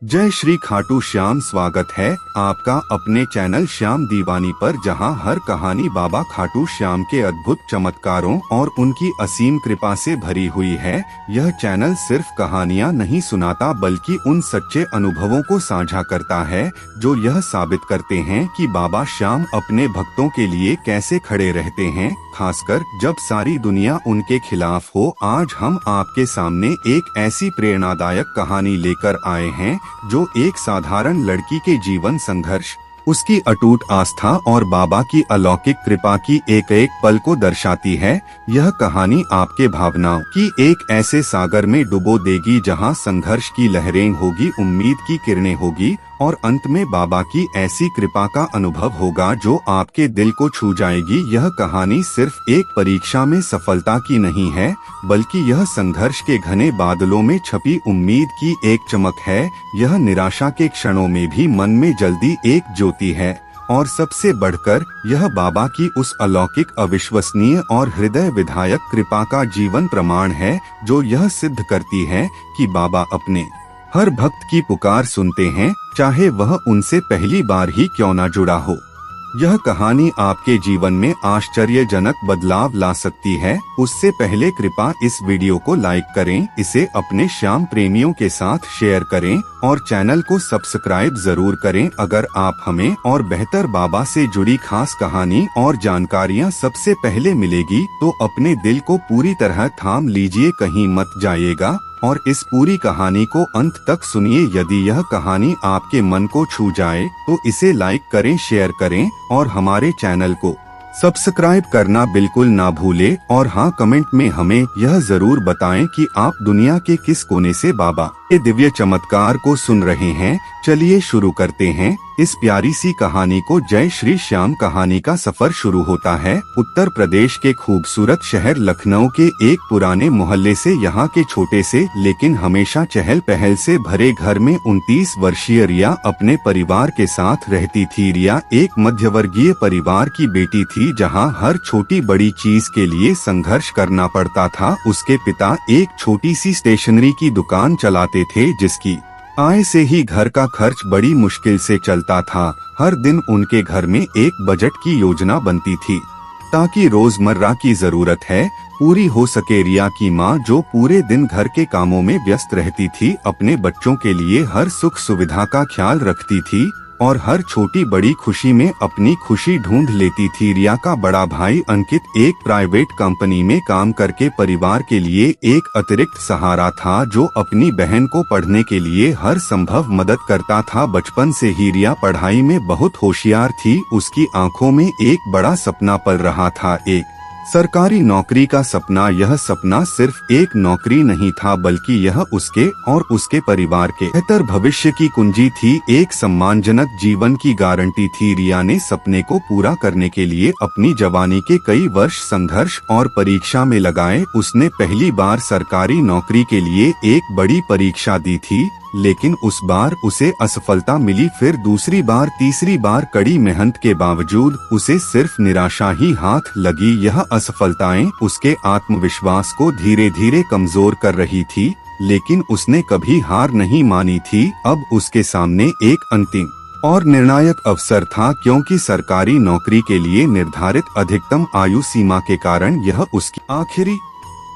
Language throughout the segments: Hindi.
जय श्री खाटू श्याम। स्वागत है आपका अपने चैनल श्याम दीवानी पर, जहां हर कहानी बाबा खाटू श्याम के अद्भुत चमत्कारों और उनकी असीम कृपा से भरी हुई है। यह चैनल सिर्फ कहानियां नहीं सुनाता, बल्कि उन सच्चे अनुभवों को साझा करता है जो यह साबित करते हैं कि बाबा श्याम अपने भक्तों के लिए कैसे खड़े रहते हैं, खासकर जब सारी दुनिया उनके खिलाफ हो। आज हम आपके सामने एक ऐसी प्रेरणादायक कहानी लेकर आए हैं जो एक साधारण लड़की के जीवन संघर्ष, उसकी अटूट आस्था और बाबा की अलौकिक कृपा की एक एक पल को दर्शाती है। यह कहानी आपके भावनाओं की एक ऐसे सागर में डुबो देगी जहां संघर्ष की लहरें होगी, उम्मीद की किरणें होगी और अंत में बाबा की ऐसी कृपा का अनुभव होगा जो आपके दिल को छू जाएगी। यह कहानी सिर्फ एक परीक्षा में सफलता की नहीं है, बल्कि यह संघर्ष के घने बादलों में छपी उम्मीद की एक चमक है। यह निराशा के क्षणों में भी मन में जल्दी एक ज्योति है, और सबसे बढ़कर यह बाबा की उस अलौकिक, अविश्वसनीय और हृदय विधायक कृपा का जीवन प्रमाण है, जो यह सिद्ध करती है कि बाबा अपने हर भक्त की पुकार सुनते हैं, चाहे वह उनसे पहली बार ही क्यों न जुड़ा हो। यह कहानी आपके जीवन में आश्चर्यजनक बदलाव ला सकती है। उससे पहले कृपया इस वीडियो को लाइक करें, इसे अपने श्याम प्रेमियों के साथ शेयर करें और चैनल को सब्सक्राइब जरूर करें। अगर आप हमें और बेहतर बाबा से जुड़ी खास कहानी और जानकारियां सबसे पहले मिलेगी, तो अपने दिल को पूरी तरह थाम लीजिए, कहीं मत जाइएगा और इस पूरी कहानी को अंत तक सुनिए। यदि यह कहानी आपके मन को छू जाए तो इसे लाइक करें, शेयर करें और हमारे चैनल को सब्सक्राइब करना बिल्कुल ना भूले। और हाँ, कमेंट में हमें यह जरूर बताएं कि आप दुनिया के किस कोने से बाबा के दिव्य चमत्कार को सुन रहे हैं। चलिए शुरू करते हैं इस प्यारी सी कहानी को। जय श्री श्याम कहानी का सफर शुरू होता है उत्तर प्रदेश के खूबसूरत शहर लखनऊ के एक पुराने मोहल्ले से। यहाँ के छोटे से लेकिन हमेशा चहल पहल से भरे घर में 29 वर्षीय रिया अपने परिवार के साथ रहती थी। रिया एक मध्यवर्गीय परिवार की बेटी थी, जहाँ हर छोटी बड़ी चीज के लिए संघर्ष करना पड़ता था। उसके पिता एक छोटी सी स्टेशनरी की दुकान चलाते थे, जिसकी आय से ही घर का खर्च बड़ी मुश्किल से चलता था। हर दिन उनके घर में एक बजट की योजना बनती थी, ताकि रोजमर्रा की जरूरत है पूरी हो सके। रिया की माँ, जो पूरे दिन घर के कामों में व्यस्त रहती थी, अपने बच्चों के लिए हर सुख सुविधा का ख्याल रखती थी और हर छोटी बड़ी खुशी में अपनी खुशी ढूंढ लेती थी। रिया का बड़ा भाई अंकित एक प्राइवेट कंपनी में काम करके परिवार के लिए एक अतिरिक्त सहारा था, जो अपनी बहन को पढ़ने के लिए हर संभव मदद करता था। बचपन से ही रिया पढ़ाई में बहुत होशियार थी। उसकी आंखों में एक बड़ा सपना पल रहा था, एक सरकारी नौकरी का सपना। यह सपना सिर्फ एक नौकरी नहीं था, बल्कि यह उसके और उसके परिवार के बेहतर भविष्य की कुंजी थी, एक सम्मानजनक जीवन की गारंटी थी। रिया ने सपने को पूरा करने के लिए अपनी जवानी के कई वर्ष संघर्ष और परीक्षा में लगाए। उसने पहली बार सरकारी नौकरी के लिए एक बड़ी परीक्षा दी थी, लेकिन उस बार उसे असफलता मिली। फिर दूसरी बार, तीसरी बार कड़ी मेहनत के बावजूद उसे सिर्फ निराशा ही हाथ लगी। यह असफलताएं उसके आत्मविश्वास को धीरे धीरे कमजोर कर रही थी, लेकिन उसने कभी हार नहीं मानी थी। अब उसके सामने एक अंतिम और निर्णायक अवसर था, क्योंकि सरकारी नौकरी के लिए निर्धारित अधिकतम आयु सीमा के कारण यह उसकी आखिरी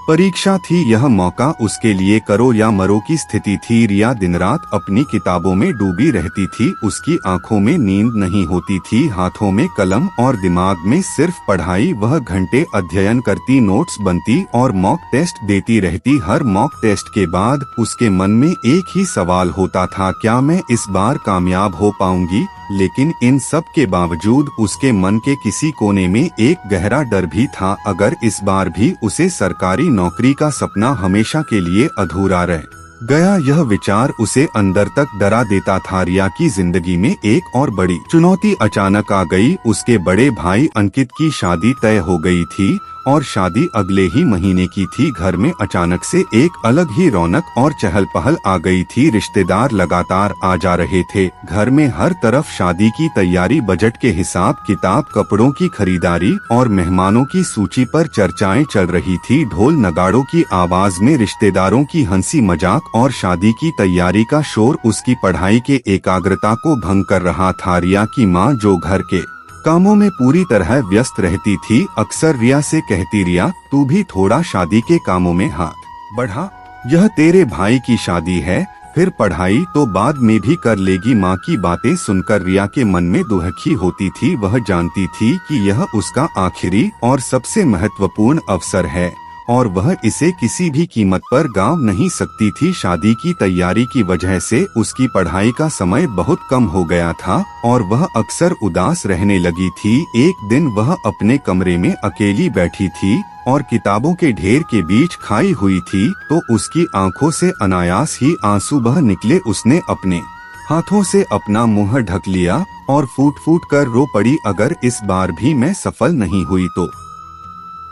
परीक्षा थी। यह मौका उसके लिए करो या मरो की स्थिति थी। रिया दिन रात अपनी किताबों में डूबी रहती थी। उसकी आंखों में नींद नहीं होती थी, हाथों में कलम और दिमाग में सिर्फ पढ़ाई। वह घंटे अध्ययन करती, नोट्स बनती और मॉक टेस्ट देती रहती। हर मॉक टेस्ट के बाद उसके मन में एक ही सवाल होता था, क्या मैं इस बार कामयाब हो पाऊंगी? लेकिन इन सब के बावजूद उसके मन के किसी कोने में एक गहरा डर भी था, अगर इस बार भी उसे सरकारी नौकरी का सपना हमेशा के लिए अधूरा रह गया। यह विचार उसे अंदर तक डरा देता था। रिया की जिंदगी में एक और बड़ी चुनौती अचानक आ गई। उसके बड़े भाई अंकित की शादी तय हो गई थी और शादी अगले ही महीने की थी। घर में अचानक से एक अलग ही रौनक और चहल पहल आ गई थी। रिश्तेदार लगातार आ जा रहे थे। घर में हर तरफ शादी की तैयारी, बजट के हिसाब किताब, कपड़ों की खरीदारी और मेहमानों की सूची पर चर्चाएं चल रही थी। ढोल नगाड़ों की आवाज में रिश्तेदारों की हंसी मजाक और शादी की तैयारी का शोर उसकी पढ़ाई के एकाग्रता को भंग कर रहा था। रिया की माँ, जो घर के कामों में पूरी तरह व्यस्त रहती थी, अक्सर रिया से कहती, रिया तू भी थोड़ा शादी के कामों में हाथ बढ़ा, यह तेरे भाई की शादी है, फिर पढ़ाई तो बाद में भी कर लेगी। माँ की बातें सुनकर रिया के मन में दुखी होती थी। वह जानती थी कि यह उसका आखिरी और सबसे महत्वपूर्ण अवसर है और वह इसे किसी भी कीमत पर गंवा नहीं सकती थी। शादी की तैयारी की वजह से उसकी पढ़ाई का समय बहुत कम हो गया था और वह अक्सर उदास रहने लगी थी। एक दिन वह अपने कमरे में अकेली बैठी थी और किताबों के ढेर के बीच खाई हुई थी तो उसकी आंखों से अनायास ही आंसू बह निकले। उसने अपने हाथों से अपना मुंह ढक लिया और फूट फूट कर रो पड़ी, अगर इस बार भी मैं सफल नहीं हुई तो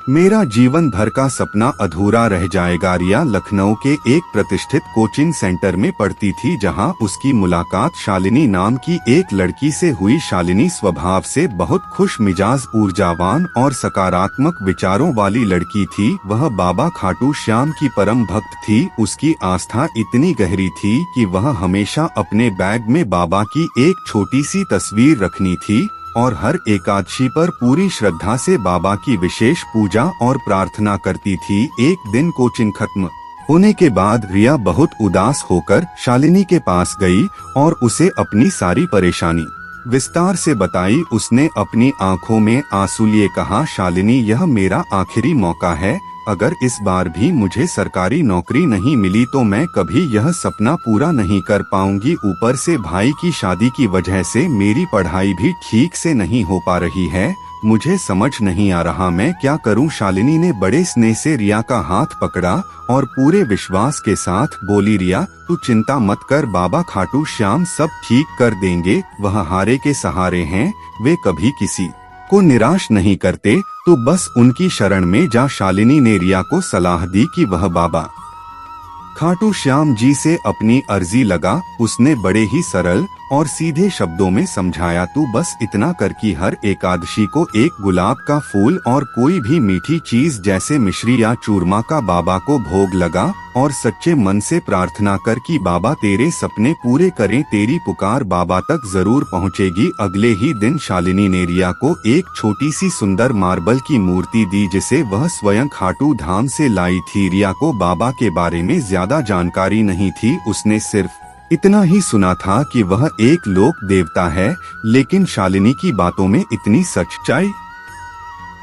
मेरा जीवन भर का सपना अधूरा रह जाएगा। रिया लखनऊ के एक प्रतिष्ठित कोचिंग सेंटर में पढ़ती थी, जहां उसकी मुलाकात शालिनी नाम की एक लड़की से हुई। शालिनी स्वभाव से बहुत खुश मिजाज, ऊर्जावान और सकारात्मक विचारों वाली लड़की थी। वह बाबा खाटू श्याम की परम भक्त थी। उसकी आस्था इतनी गहरी थी कि वह हमेशा अपने बैग में बाबा की एक छोटी सी तस्वीर रखनी थी और हर एकादशी पर पूरी श्रद्धा से बाबा की विशेष पूजा और प्रार्थना करती थी। एक दिन कोचिंग खत्म होने के बाद रिया बहुत उदास होकर शालिनी के पास गई और उसे अपनी सारी परेशानी विस्तार से बताई। उसने अपनी आंखों में आंसू लिए कहा, शालिनी यह मेरा आखिरी मौका है, अगर इस बार भी मुझे सरकारी नौकरी नहीं मिली तो मैं कभी यह सपना पूरा नहीं कर पाऊंगी। ऊपर से भाई की शादी की वजह से मेरी पढ़ाई भी ठीक से नहीं हो पा रही है, मुझे समझ नहीं आ रहा मैं क्या करूं। शालिनी ने बड़े स्नेह से रिया का हाथ पकड़ा और पूरे विश्वास के साथ बोली, रिया तू चिंता मत कर, बाबा खाटू श्याम सब ठीक कर देंगे, वह हारे के सहारे हैं, वे कभी किसी को निराश नहीं करते, तो बस उनकी शरण में जा। शालिनी ने रिया को सलाह दी कि वह बाबा खाटू श्याम जी से अपनी अर्जी लगा। उसने बड़े ही सरल और सीधे शब्दों में समझाया, तू बस इतना कर कि हर एकादशी को एक गुलाब का फूल और कोई भी मीठी चीज जैसे मिश्री या चूरमा का बाबा को भोग लगा और सच्चे मन से प्रार्थना कर कि बाबा तेरे सपने पूरे करें, तेरी पुकार बाबा तक जरूर पहुंचेगी। अगले ही दिन शालिनी ने रिया को एक छोटी सी सुंदर मार्बल की मूर्ति दी, जिसे वह स्वयं खाटू धाम से लाई थी। रिया को बाबा के बारे में ज्यादा जानकारी नहीं थी, उसने सिर्फ इतना ही सुना था कि वह एक लोक देवता है, लेकिन शालिनी की बातों में इतनी सच्चाई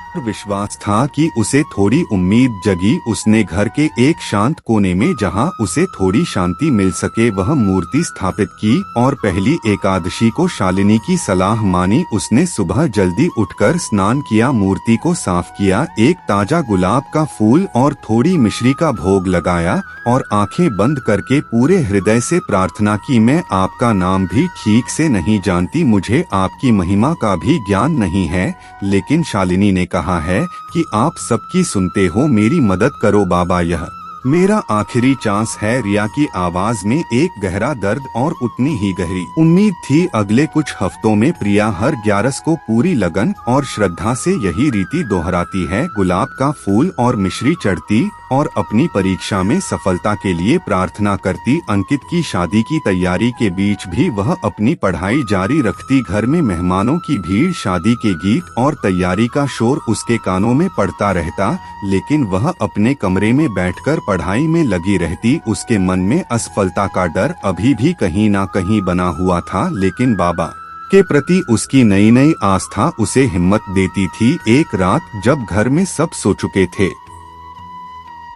और विश्वास था कि उसे थोड़ी उम्मीद जगी। उसने घर के एक शांत कोने में, जहां उसे थोड़ी शांति मिल सके, वह मूर्ति स्थापित की और पहली एकादशी को शालिनी की सलाह मानी। उसने सुबह जल्दी उठकर स्नान किया, मूर्ति को साफ किया, एक ताजा गुलाब का फूल और थोड़ी मिश्री का भोग लगाया और आंखें बंद करके पूरे हृदय से प्रार्थना की, मैं आपका नाम भी ठीक से नहीं जानती, मुझे आपकी महिमा का भी ज्ञान नहीं है, लेकिन शालिनी ने कहा है कि आप सबकी सुनते हो, मेरी मदद करो बाबा, यह मेरा आखिरी चांस है। रिया की आवाज में एक गहरा दर्द और उतनी ही गहरी उम्मीद थी। अगले कुछ हफ्तों में प्रिया हर 11 को पूरी लगन और श्रद्धा से यही रीति दोहराती है, गुलाब का फूल और मिश्री चढ़ती और अपनी परीक्षा में सफलता के लिए प्रार्थना करती। अंकित की शादी की तैयारी के बीच भी वह अपनी पढ़ाई जारी रखती। घर में मेहमानों की भीड़, शादी के गीत और तैयारी का शोर उसके कानों में पड़ता रहता, लेकिन वह अपने कमरे में बैठकर पढ़ाई में लगी रहती। उसके मन में असफलता का डर अभी भी कहीं ना कहीं बना हुआ था, लेकिन बाबा के प्रति उसकी नई नई आस्था उसे हिम्मत देती थी। एक रात जब घर में सब सो चुके थे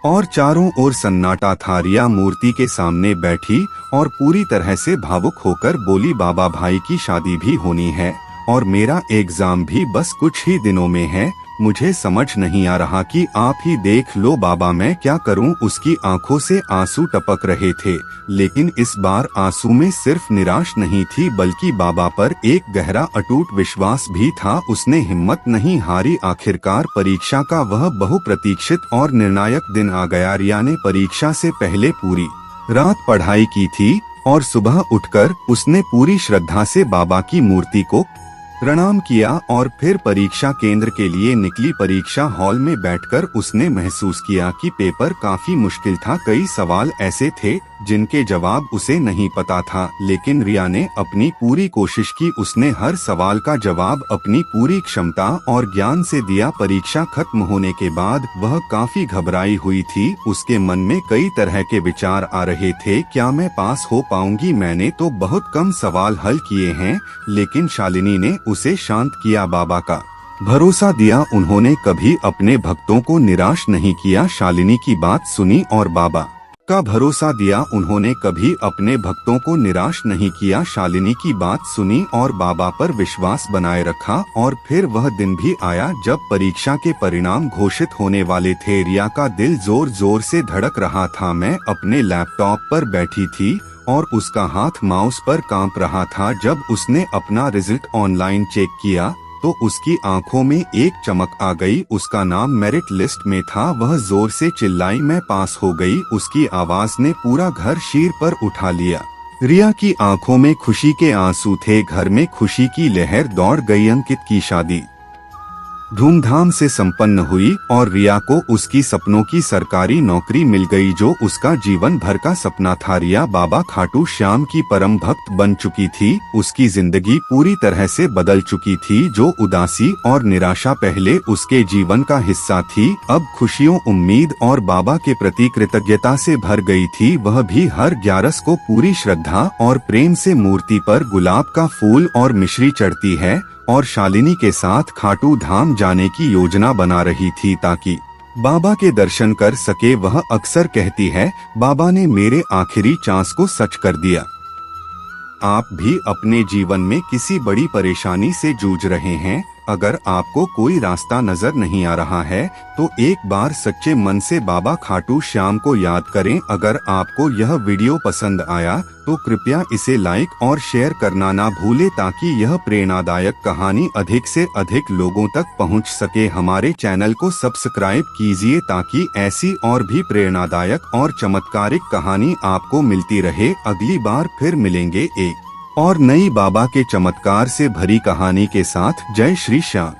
और चारों ओर सन्नाटा था, रिया मूर्ति के सामने बैठी और पूरी तरह से भावुक होकर बोली, बाबा भाई की शादी भी होनी है और मेरा एग्जाम भी बस कुछ ही दिनों में है, मुझे समझ नहीं आ रहा कि आप ही देख लो बाबा मैं क्या करूं। उसकी आंखों से आंसू टपक रहे थे, लेकिन इस बार आंसू में सिर्फ निराश नहीं थी, बल्कि बाबा पर एक गहरा अटूट विश्वास भी था। उसने हिम्मत नहीं हारी। आखिरकार परीक्षा का वह बहुप्रतीक्षित और निर्णायक दिन आ गया। रिया ने परीक्षा से पहले पूरी रात पढ़ाई की थी और सुबह उठकर उसने पूरी श्रद्धा से बाबा की मूर्ति को प्रणाम किया और फिर परीक्षा केंद्र के लिए निकली। परीक्षा हॉल में बैठकर उसने महसूस किया कि पेपर काफी मुश्किल था। कई सवाल ऐसे थे जिनके जवाब उसे नहीं पता था, लेकिन रिया ने अपनी पूरी कोशिश की। उसने हर सवाल का जवाब अपनी पूरी क्षमता और ज्ञान से दिया। परीक्षा खत्म होने के बाद वह काफी घबराई हुई थी। उसके मन में कई तरह के विचार आ रहे थे। क्या मैं पास हो पाऊंगी? मैंने तो बहुत कम सवाल हल किए हैं। लेकिन शालिनी ने उसे शांत किया, बाबा का भरोसा दिया। उन्होंने कभी अपने भक्तों को निराश नहीं किया। शालिनी की बात सुनी और बाबा का भरोसा दिया। उन्होंने कभी अपने भक्तों को निराश नहीं किया। शालिनी की बात सुनी और बाबा पर विश्वास बनाए रखा। और फिर वह दिन भी आया जब परीक्षा के परिणाम घोषित होने वाले थे। रिया का दिल जोर जोर से धड़क रहा था। मैं अपने लैपटॉप पर बैठी थी और उसका हाथ माउस पर कांप रहा था। जब उसने अपना रिजल्ट ऑनलाइन चेक किया तो उसकी आंखों में एक चमक आ गई। उसका नाम मेरिट लिस्ट में था। वह जोर से चिल्लाई, मैं पास हो गई। उसकी आवाज ने पूरा घर शीर पर उठा लिया। रिया की आंखों में खुशी के आंसू थे। घर में खुशी की लहर दौड़ गई। अंकित की शादी धूमधाम से संपन्न हुई और रिया को उसकी सपनों की सरकारी नौकरी मिल गई, जो उसका जीवन भर का सपना था। रिया बाबा खाटू श्याम की परम भक्त बन चुकी थी। उसकी जिंदगी पूरी तरह से बदल चुकी थी। जो उदासी और निराशा पहले उसके जीवन का हिस्सा थी, अब खुशियों, उम्मीद और बाबा के प्रति कृतज्ञता से भर गई थी। वह भी हर 11 को पूरी श्रद्धा और प्रेम से मूर्ति पर गुलाब का फूल और मिश्री चढ़ती है और शालिनी के साथ खाटू धाम जाने की योजना बना रही थी ताकि बाबा के दर्शन कर सके। वह अक्सर कहती है, बाबा ने मेरे आखिरी चांस को सच कर दिया। आप भी अपने जीवन में किसी बड़ी परेशानी से जूझ रहे हैं? अगर आपको कोई रास्ता नजर नहीं आ रहा है तो एक बार सच्चे मन से बाबा खाटू श्याम को याद करें। अगर आपको यह वीडियो पसंद आया तो कृपया इसे लाइक और शेयर करना ना भूले, ताकि यह प्रेरणादायक कहानी अधिक से अधिक लोगों तक पहुंच सके। हमारे चैनल को सब्सक्राइब कीजिए ताकि ऐसी और भी प्रेरणादायक और चमत्कारिक कहानी आपको मिलती रहे। अगली बार फिर मिलेंगे एक और नई बाबा के चमत्कार से भरी कहानी के साथ। जय श्री श्याम।